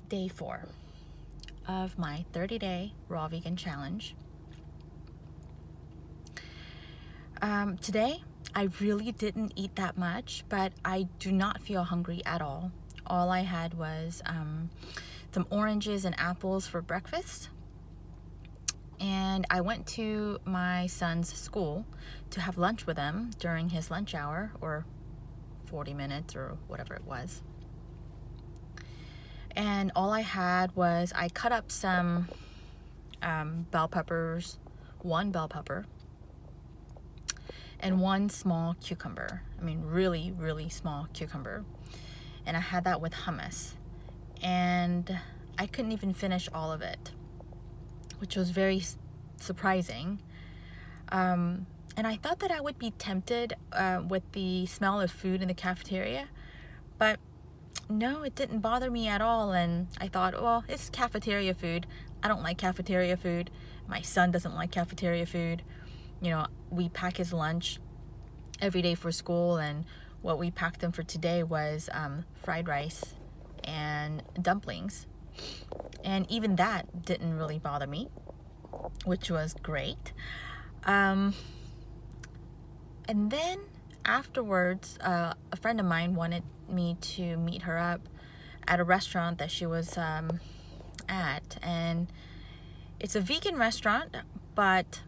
day 4 of my 30-day raw vegan challenge. Today, I really didn't eat that much, but I do not feel hungry at all. All I had was some oranges and apples for breakfast. And I went to my son's school to have lunch with him during his lunch hour, or 40 minutes or whatever it was. And all I had was, I cut up some bell peppers, one bell pepper, and one small cucumber. I mean, really, really small cucumber. And I had that with hummus. And I couldn't even finish all of it, which was very surprising. And I thought that I would be tempted with the smell of food in the cafeteria, but no, it didn't bother me at all. And I thought, well, it's cafeteria food. I don't like cafeteria food. My son doesn't like cafeteria food. You know, we pack his lunch every day for school, and what we packed him for today was fried rice and dumplings. And even that didn't really bother me, which was great. And then afterwards, a friend of mine wanted me to meet her up at a restaurant that she was at. And it's a vegan restaurant, but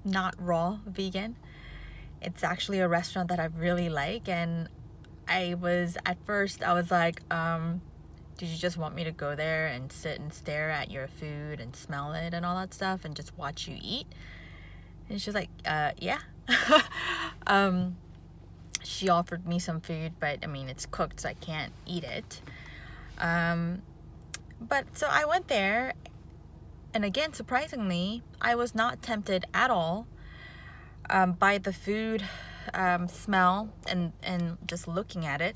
not raw vegan. It's actually a restaurant that I really like. And at first I was like, did you just want me to go there and sit and stare at your food and smell it and all that stuff and just watch you eat? And she's like, yeah. She offered me some food, but I mean, it's cooked, so I can't eat it. But so I went there, and again, surprisingly, I was not tempted at all by the food smell and just looking at it.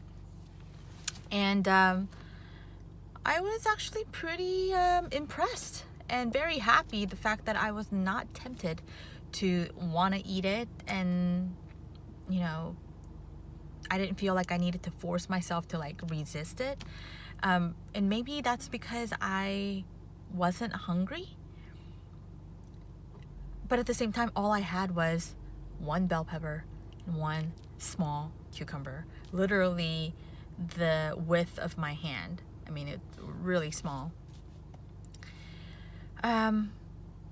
And I was actually pretty impressed and very happy the fact that I was not tempted to want to eat it. And, you know, I didn't feel like I needed to force myself to like resist it. And maybe that's because I wasn't hungry. But at the same time, all I had was one bell pepper and one small cucumber. Literally the width of my hand. I mean, it's really small.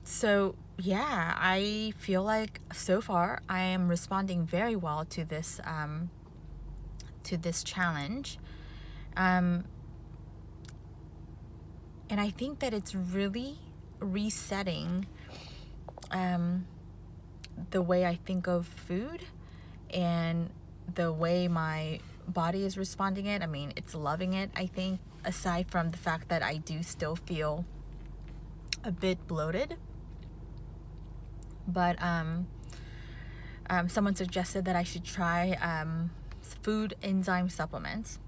So yeah, I feel like so far I am responding very well to this challenge. And I think that it's really resetting the way I think of food and the way my body is responding it. I mean, it's loving it, I think, aside from the fact that I do still feel a bit bloated. But someone suggested that I should try food enzyme supplements.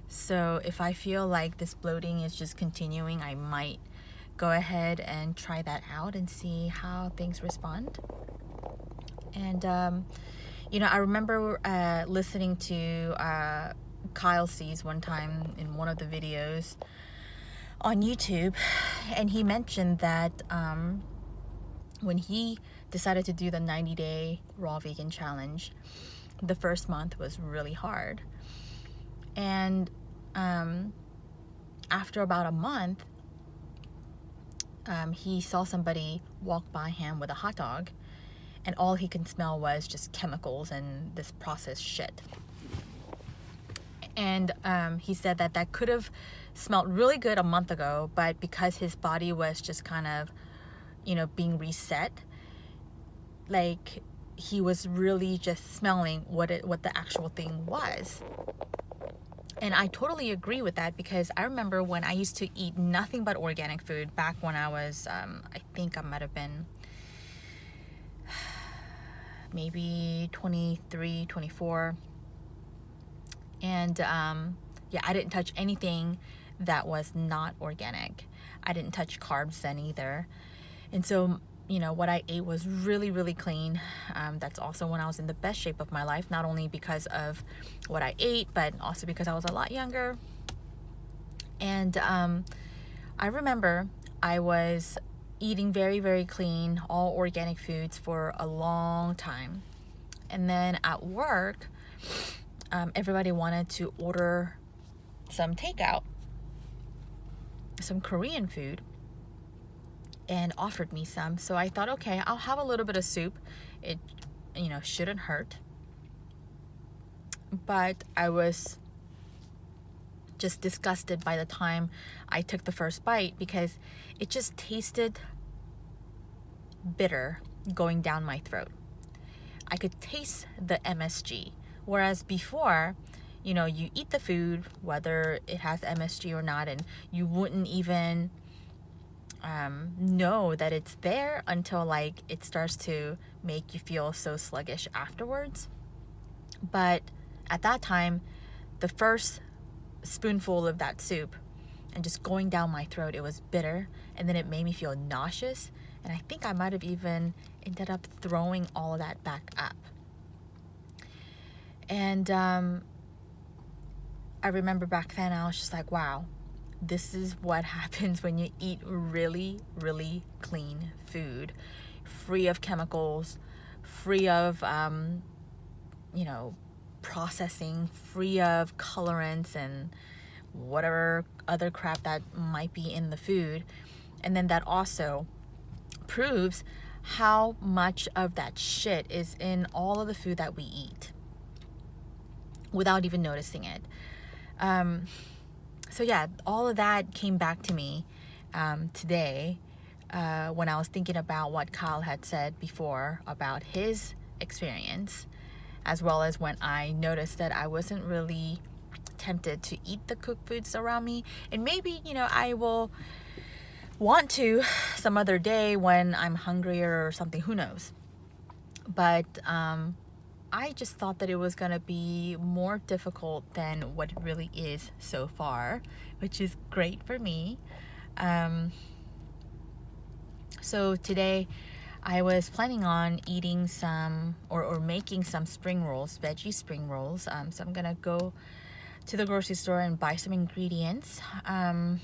So if I feel like this bloating is just continuing, I might go ahead and try that out and see how things respond. And you know, I remember listening to Kyle C's one time in one of the videos on YouTube, and he mentioned that when he decided to do the 90-day raw vegan challenge, the first month was really hard. And after about a month, he saw somebody walk by him with a hot dog, and all he could smell was just chemicals and this processed shit. And he said that that could have smelled really good a month ago, but because his body was just kind of, you know, being reset, like he was really just smelling what the actual thing was. And I totally agree with that, because I remember when I used to eat nothing but organic food back when I was, I think I might have been maybe 23, 24. And yeah, I didn't touch anything that was not organic. I didn't touch carbs then either. And so, you know, what I ate was really, really clean. That's also when I was in the best shape of my life, not only because of what I ate, but also because I was a lot younger. And I remember I was eating very, very clean, all organic foods for a long time. And then at work, everybody wanted to order some takeout, some Korean food, and offered me some. So I thought, okay, I'll have a little bit of soup. It, shouldn't hurt. But I was just disgusted by the time I took the first bite because it just tasted bitter going down my throat. I could taste the MSG. Whereas before, you eat the food, whether it has MSG or not, and you wouldn't even know that it's there until like it starts to make you feel so sluggish afterwards. But at that time, the first spoonful of that soup and just going down my throat, it was bitter, and then it made me feel nauseous, and I think I might have even ended up throwing all of that back up. And I remember back then I was just like, wow, this is what happens when you eat really, really clean food, free of chemicals, free of processing, free of colorants and whatever other crap that might be in the food. And then that also proves how much of that shit is in all of the food that we eat without even noticing it. So yeah, all of that came back to me today when I was thinking about what Kyle had said before about his experience, as well as when I noticed that I wasn't really tempted to eat the cooked foods around me. And maybe, I will want to some other day when I'm hungrier or something, who knows. But I just thought that it was going to be more difficult than what it really is so far, which is great for me. So today I was planning on eating some or making some spring rolls, veggie spring rolls. So I'm going to go to the grocery store and buy some ingredients. And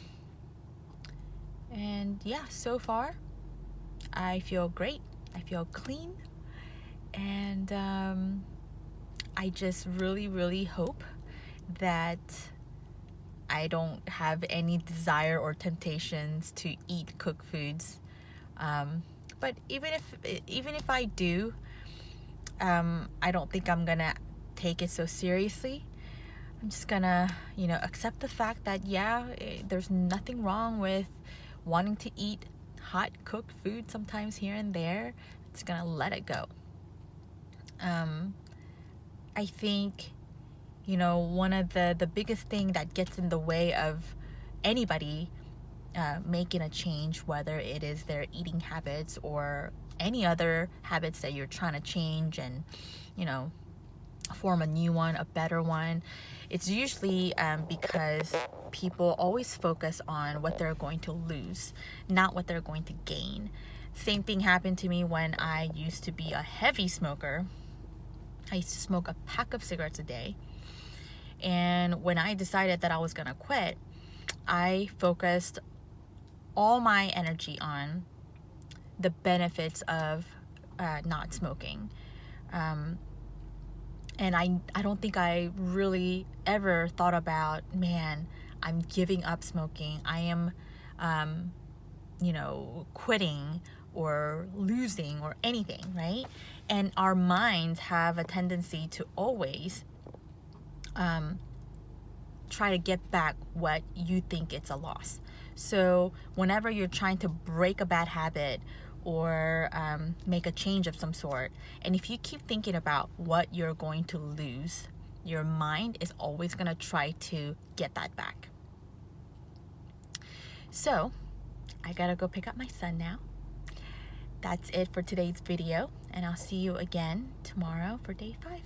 yeah, so far I feel great. I feel clean. And I just really, really hope that I don't have any desire or temptations to eat cooked foods. But even if I do, I don't think I'm gonna take it so seriously. I'm just gonna, accept the fact that there's nothing wrong with wanting to eat hot cooked food sometimes here and there. It's gonna let it go. I think, one of the biggest thing that gets in the way of anybody making a change, whether it is their eating habits or any other habits that you're trying to change and, form a new one, a better one, it's usually because people always focus on what they're going to lose, not what they're going to gain. Same thing happened to me when I used to be a heavy smoker. I used to smoke a pack of cigarettes a day. And when I decided that I was going to quit, I focused all my energy on the benefits of not smoking. And I don't think I really ever thought about, man, I'm giving up smoking. I am, quitting or losing or anything, right? And our minds have a tendency to always try to get back what you think it's a loss. So whenever you're trying to break a bad habit or make a change of some sort, and if you keep thinking about what you're going to lose, your mind is always going to try to get that back. So I gotta go pick up my son now. That's it for today's video, and I'll see you again tomorrow for day 5.